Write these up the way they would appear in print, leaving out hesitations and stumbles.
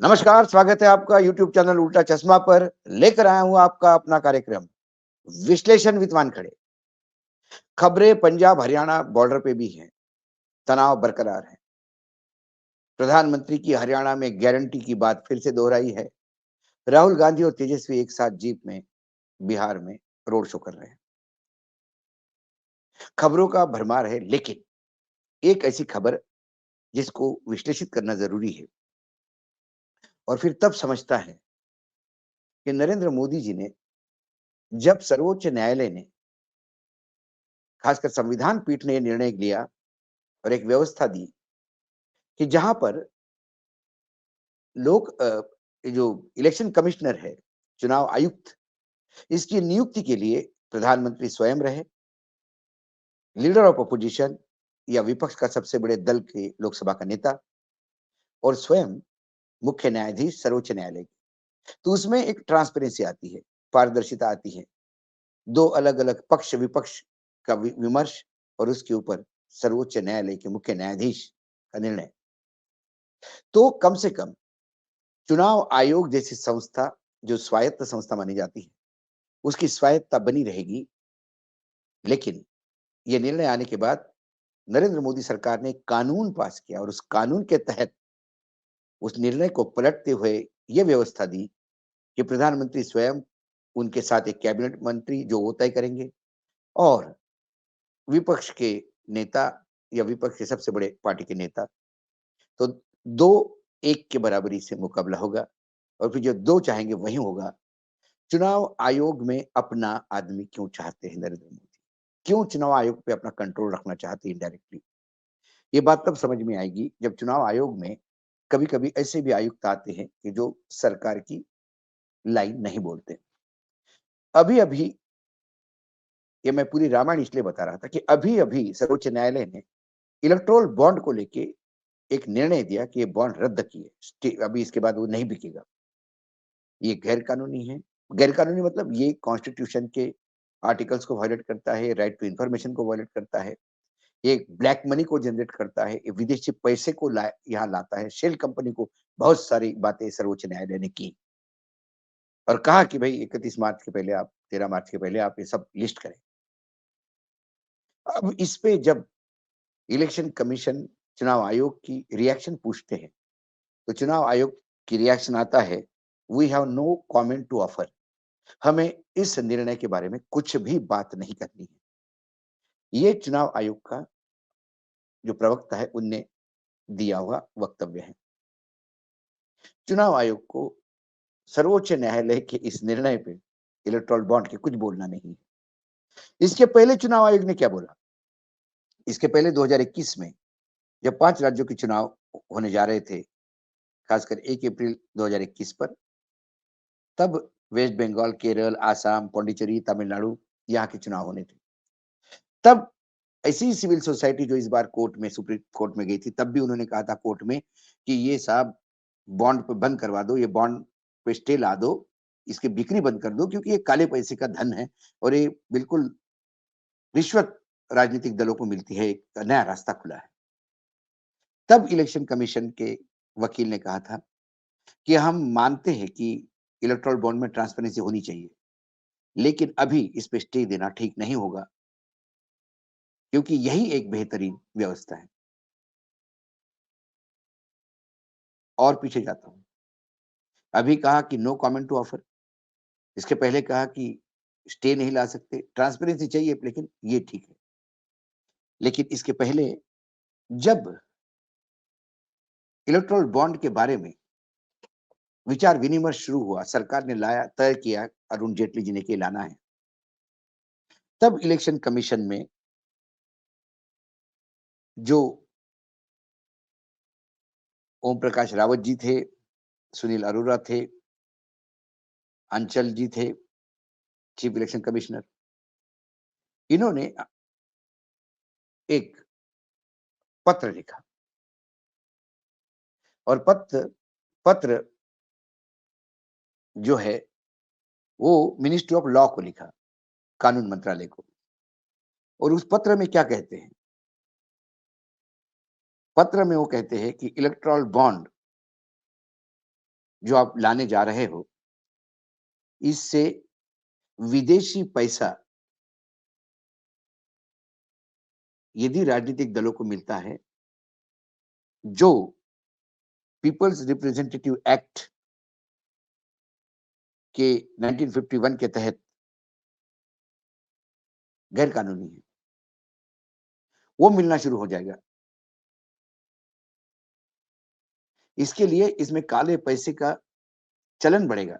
नमस्कार, स्वागत है आपका यूट्यूब चैनल उल्टा चश्मा पर। लेकर आया हूँ आपका अपना कार्यक्रम विश्लेषण विद वानखड़े। खबरें पंजाब हरियाणा बॉर्डर पे भी हैं, तनाव बरकरार है। प्रधानमंत्री की हरियाणा में गारंटी की बात फिर से दोहराई है। राहुल गांधी और तेजस्वी एक साथ जीप में बिहार में रोड शो कर रहे हैं। खबरों का भरमार है, लेकिन एक ऐसी खबर जिसको विश्लेषित करना जरूरी है और फिर तब समझता है कि नरेंद्र मोदी जी ने, जब सर्वोच्च न्यायालय ने, खासकर संविधान पीठ ने यह निर्णय लिया और एक व्यवस्था दी कि जहां पर लोग ये जो इलेक्शन कमिश्नर है, चुनाव आयुक्त, इसकी नियुक्ति के लिए प्रधानमंत्री स्वयं रहे, लीडर ऑफ अपोजिशन या विपक्ष का सबसे बड़े दल के लोकसभा का नेता और स्वयं मुख्य न्यायाधीश सर्वोच्च न्यायालय की। तो उसमें एक ट्रांसपेरेंसी आती है, पारदर्शिता आती है। दो अलग-अलग पक्ष विपक्ष का विमर्श और उसके ऊपर सर्वोच्च न्यायालय के मुख्य न्यायाधीश का निर्णय। तो कम से कम चुनाव आयोग जैसी संस्था, जो स्वायत्त संस्था मानी जाती है, उसकी स्वायत्तता बनी रहेगी। लेकिन ये निर्णय आने के बाद नरेंद्र मोदी सरकार ने कानून पास किया और उस कानून के तहत उस निर्णय को पलटते हुए ये व्यवस्था दी कि प्रधानमंत्री स्वयं, उनके साथ एक कैबिनेट मंत्री जो वो तय करेंगे और विपक्ष के नेता या विपक्ष के सबसे बड़े पार्टी के नेता। तो 2-1 के बराबरी से मुकाबला होगा और फिर जो 2 चाहेंगे वही होगा। चुनाव आयोग में अपना आदमी क्यों चाहते हैं नरेंद्र मोदी? क्यों चुनाव आयोग पे अपना कंट्रोल रखना चाहते हैं इनडायरेक्टली? ये बात तब समझ में आएगी जब चुनाव आयोग में कभी-कभी ऐसे भी आयुक्त आते हैं कि जो सरकार की लाइन नहीं बोलते। अभी-अभी, ये मैं पूरी रामायण इसलिए बता रहा था कि अभी-अभी सर्वोच्च न्यायालय ने इलेक्टोरल बॉन्ड को लेके एक निर्णय दिया कि ये बॉन्ड रद्द किए। अभी इसके बाद वो नहीं बिकेगा। ये गैर कानूनी है। गैर कानूनी मतलब ये कॉन्स्टिट्यूशन के आर्टिकल्स को वायलेट करता है, राइट टू इन्फॉर्मेशन को वायलेट करता है, ये ब्लैक मनी को जनरेट करता है, ये विदेशी पैसे को यहाँ लाता है, शेल कंपनी को। बहुत सारी बातें सर्वोच्च न्यायालय ने की और कहा कि भाई 31 मार्च के पहले आप, 13 मार्च के पहले आप ये सब लिस्ट करें। अब इस पे जब इलेक्शन कमीशन चुनाव आयोग की रिएक्शन पूछते हैं, तो चुनाव आयोग की रिएक्शन आता है, we have no comment to offer. हमें इस निर्णय के बारे में कुछ भी बात नहीं करनी है। ये चुनाव आयोग का जो प्रवक्ता है उनने दिया हुआ वक्तव्य है। चुनाव आयोग को सर्वोच्च न्यायालय के इस निर्णय पे इलेक्टोरल बॉन्ड के कुछ बोलना नहीं है। इसके पहले चुनाव आयोग ने क्या बोला? इसके पहले 2021 में जब 5 राज्यों के चुनाव होने जा रहे थे, खासकर 1 अप्रैल 2021 पर, तब वेस्ट बंगाल, केरल, आसाम, पौंडीचेरी, तमिलनाडु यहाँ के चुनाव होने थे। तब ऐसी ही सिविल सोसाइटी जो इस बार कोर्ट में, सुप्रीम कोर्ट में गई थी, तब भी उन्होंने कहा था कोर्ट में कि ये साहब बॉन्ड पे बंद करवा दो, ये बॉन्ड पे स्टे ला दो, इसकी बिक्री बंद कर दो क्योंकि ये काले पैसे का धन है और ये बिल्कुल रिश्वत राजनीतिक दलों को मिलती है, एक नया रास्ता खुला है। तब इलेक्शन कमीशन के वकील ने कहा था कि हम मानते हैं कि इलेक्टोरल बॉन्ड में ट्रांसपेरेंसी होनी चाहिए, लेकिन अभी इस पे स्टे देना ठीक नहीं होगा क्योंकि यही एक बेहतरीन व्यवस्था है। और पीछे जाता हूँ। अभी कहा कि नो कमेंट टू ऑफर, इसके पहले कहा कि स्टे नहीं ला सकते, ट्रांसपेरेंसी चाहिए लेकिन ये ठीक है। लेकिन इसके पहले जब इलेक्टोरल बॉन्ड के बारे में विचार विनिमय शुरू हुआ, सरकार ने तय किया अरुण जेटली जी ने कि लाना है। तब इलेक्शन कमीशन में जो ओम प्रकाश रावत जी थे, सुनील अरोड़ा थे, अंचल जी थे, चीफ इलेक्शन कमिश्नर, इन्होंने एक पत्र लिखा और पत्र पत्र जो है वो मिनिस्ट्री ऑफ लॉ को लिखा, कानून मंत्रालय को। और उस पत्र में क्या कहते हैं? पत्र में वो कहते हैं कि इलेक्टोरल बॉन्ड जो आप लाने जा रहे हो, इससे विदेशी पैसा यदि राजनीतिक दलों को मिलता है, जो पीपल्स रिप्रेजेंटेटिव एक्ट के 1951 के तहत गैर कानूनी है, वो मिलना शुरू हो जाएगा। इसके लिए इसमें काले पैसे का चलन बढ़ेगा।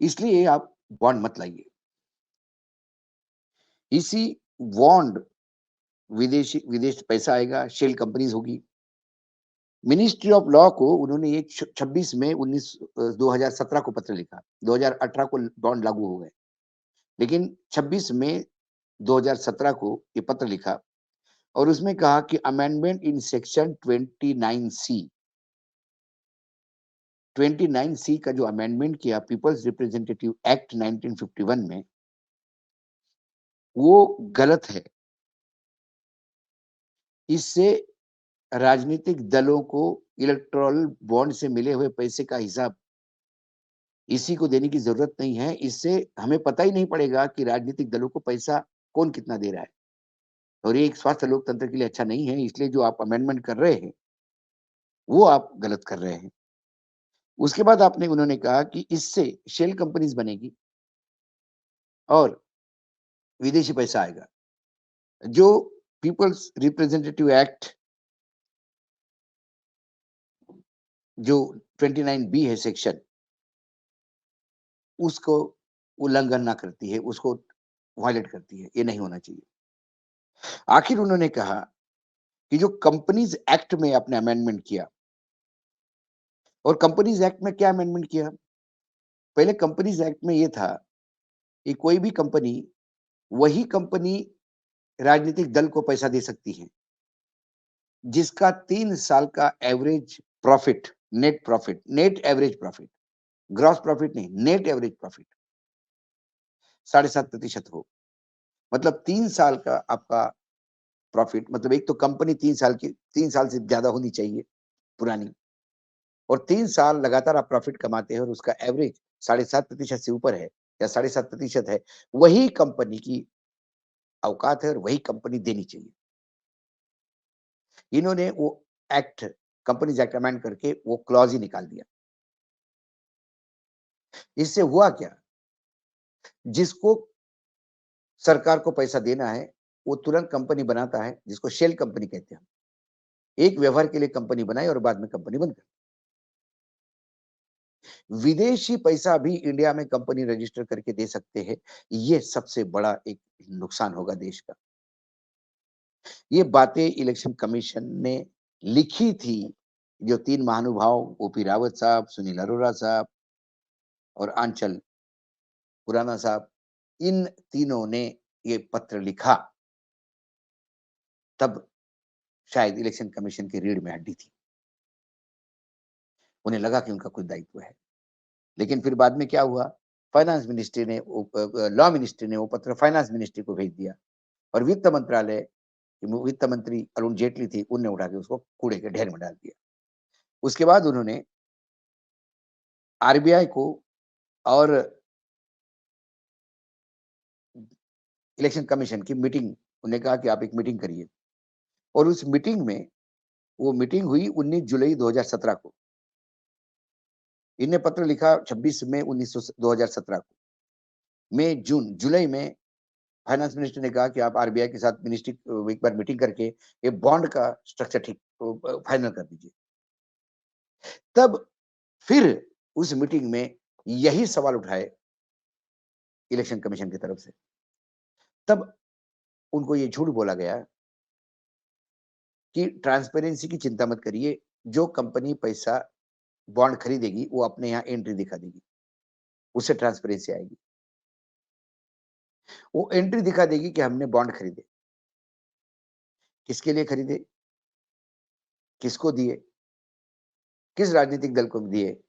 इसलिए आप बॉन्ड मत लाइए। इसी बॉन्ड विदेश पैसा आएगा, शेल कंपनीज होगी। मिनिस्ट्री ऑफ लॉ को उन्होंने ये 26 मई 2017 को पत्र लिखा। 2018 को बॉन्ड लागू हो गए, लेकिन 26 मई 2017 को ये पत्र लिखा और उसमें कहा कि अमेंडमेंट इन सेक्शन 29C का जो अमेंडमेंट किया पीपल्स रिप्रेजेंटेटिव एक्ट 1951 में, वो गलत है। इससे राजनीतिक दलों को इलेक्टोरल बॉन्ड से मिले हुए पैसे का हिसाब इसी को देने की जरूरत नहीं है। इससे हमें पता ही नहीं पड़ेगा कि राजनीतिक दलों को पैसा कौन कितना दे रहा है, और ये एक स्वास्थ्य लोकतंत्र के लिए अच्छा नहीं है। इसलिए जो आप अमेंडमेंट कर रहे हैं, वो आप गलत कर रहे हैं। उसके बाद उन्होंने कहा कि इससे शेल कंपनीज बनेगी और विदेशी पैसा आएगा। जो पीपल्स रिप्रेजेंटेटिव एक्ट जो 29B है सेक्शन, उसको उल्लंघन ना करती है, उसको वायलेट करती है। ये नहीं होना चाहिए। आखिर उन्होंने कहा कि जो कंपनीज एक्ट में आपने अमेंडमेंट किया, और कंपनीज एक्ट में क्या अमेंडमेंट किया? पहले कंपनीज एक्ट में ये था कि कोई भी कंपनी, वही कंपनी राजनीतिक दल को पैसा दे सकती है जिसका 3 साल का average profit, net average profit, gross profit नहीं, नेट एवरेज प्रॉफिट 7.5% हो। मतलब 3 साल का आपका प्रॉफिट, मतलब एक तो कंपनी 3 साल से ज्यादा होनी चाहिए पुरानी, और 3 साल लगातार आप प्रॉफिट कमाते हैं और उसका एवरेज 7.5% से ऊपर है या 7.5% है, वही कंपनी की औकात है और वही कंपनी देनी चाहिए। इन्होंने वो एक्ट, कंपनीज एक्ट अमेंड करके वो क्लॉज ही निकाल दिया। इससे हुआ क्या? जिसको सरकार को पैसा देना है, वो तुरंत कंपनी बनाता है, जिसको शेल कंपनी कहते हैं। एक व्यवहार के लिए कंपनी बनाई और बाद में कंपनी बंद कर। विदेशी पैसा भी इंडिया में कंपनी रजिस्टर करके दे सकते हैं। ये सबसे बड़ा एक नुकसान होगा देश का। ये बातें इलेक्शन कमीशन ने लिखी थी, जो 3 महानुभाव ओपी रावत साहब, सुनील अरोड़ा साहब और आंचल खुराना साहब, इन तीनों ने ये पत्र लिखा। तब शायद इलेक्शन कमीशन की रीढ़ में हड्डी थी। उन्हें लगा कि उनका कुछ दायित्व है। लेकिन फिर बाद में क्या हुआ? फाइनेंस मिनिस्ट्री ने लॉ मिनिस्ट्री ने वो पत्र फाइनेंस मिनिस्ट्री को भेज दिया और वित्त मंत्री अरुण जेटली थी, उनने उठा के उसको कूड़े के ढेर में डाल दिया। उसके बाद उन्होंने आरबीआई को और इलेक्शन कमीशन की मीटिंग, उन्होंने कहा कि आप एक मीटिंग करिए, और उस मीटिंग में, वो मीटिंग हुई 19 जुलाई 2017 को। इन्हें पत्र लिखा 26 मई 2017 को। मई, जून, जुलाई में फाइनेंस मिनिस्टर ने कहा कि आप आरबीआई के साथ मिनिस्ट्री एक बार मीटिंग करके ये बॉन्ड का स्ट्रक्चर ठीक फाइनल कर दीजिए। तब फिर उस मीटिंग में यही सवाल उठाए इलेक्शन कमीशन की तरफ से। तब उनको ये झूठ बोला गया कि ट्रांसपेरेंसी की चिंता मत करिए, जो कंपनी पैसा बॉन्ड खरीदेगी वो अपने यहाँ एंट्री दिखा देगी, उससे ट्रांसपेरेंसी आएगी। वो एंट्री दिखा देगी कि हमने बॉन्ड खरीदे, किसके लिए खरीदे, किसको दिए, किस राजनीतिक दल को दिए,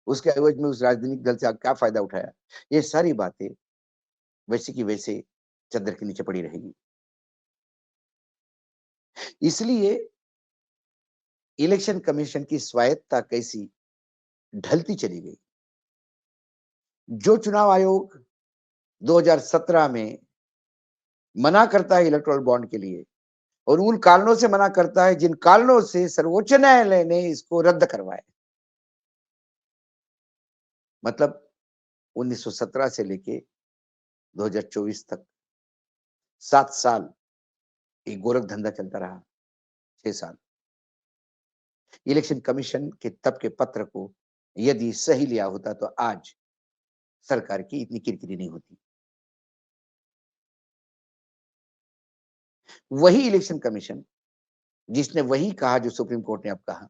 उसके एवज में उस राजनीतिक दल से क्या फायदा उठाया। ये सारी बातें वैसे की वैसे चद्दर के नीचे पड़ी रहेगी। इसलिए इलेक्शन कमीशन की स्वायत्तता कैसी ढलती चली गई। जो चुनाव आयोग 2017 में मना करता है इलेक्टोरल बॉन्ड के लिए और उन कारणों से मना करता है जिन कारणों से सर्वोच्च न्यायालय ने इसको रद्द करवाया। मतलब 1917 से लेके 2024 तक 7 साल ये गोरख धंधा चलता रहा। 6 साल इलेक्शन कमीशन के तब के पत्र को यदि सही लिया होता तो आज सरकार की इतनी किरकिरी नहीं होती। वही इलेक्शन कमीशन जिसने वही कहा जो सुप्रीम कोर्ट ने अब कहा,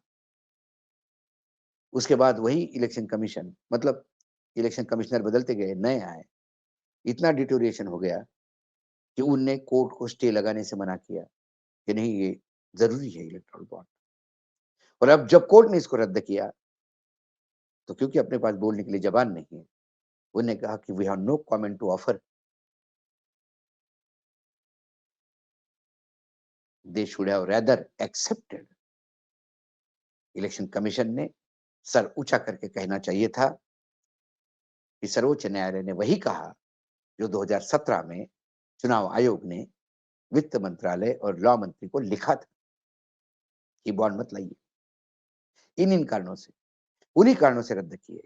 उसके बाद वही इलेक्शन कमीशन मतलब इलेक्शन कमिश्नर बदलते गए, नए आए, इतना डिटोरिएशन हो गया कि उनने कोर्ट को स्टे लगाने से मना किया कि नहीं ये जरूरी है इलेक्टोरल बॉन्ड। और अब जब कोर्ट ने इसको रद्द किया तो क्योंकि अपने पास बोलने के लिए जबान नहीं है, उन्होंने कहा कि we have no comment to offer. They should have rather accepted. Election commission ने सर ऊंचा करके कहना चाहिए था कि सर्वोच्च न्यायालय ने वही कहा जो 2017 में चुनाव आयोग ने वित्त मंत्रालय और लॉ मंत्री को लिखा था कि बॉन्ड मत लाइए। इन कारणों से, उन्हीं कारणों से रद्द किए।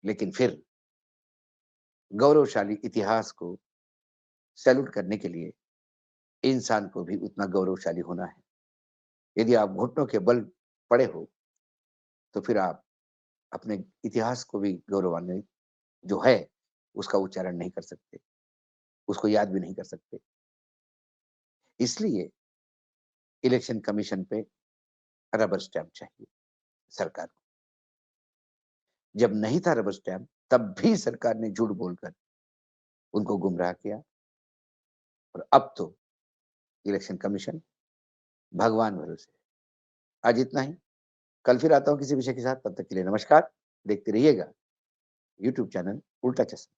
लेकिन फिर गौरवशाली इतिहास को सैल्यूट करने के लिए इंसान को भी उतना गौरवशाली होना है। यदि आप घुटनों के बल पड़े हो तो फिर आप अपने इतिहास को भी गौरवान्वित जो है उसका उच्चारण नहीं कर सकते, उसको याद भी नहीं कर सकते। इसलिए इलेक्शन कमीशन पे रबर स्टैंप चाहिए सरकार को। जब नहीं था रबर स्टैंप तब भी सरकार ने झूठ बोलकर उनको गुमराह किया और अब तो इलेक्शन कमीशन भगवान भरोसे। आज इतना ही। कल फिर आता हूं किसी विषय के साथ। तब तक के लिए नमस्कार। देखते रहिएगा यूट्यूब चैनल उल्टा चश्मा।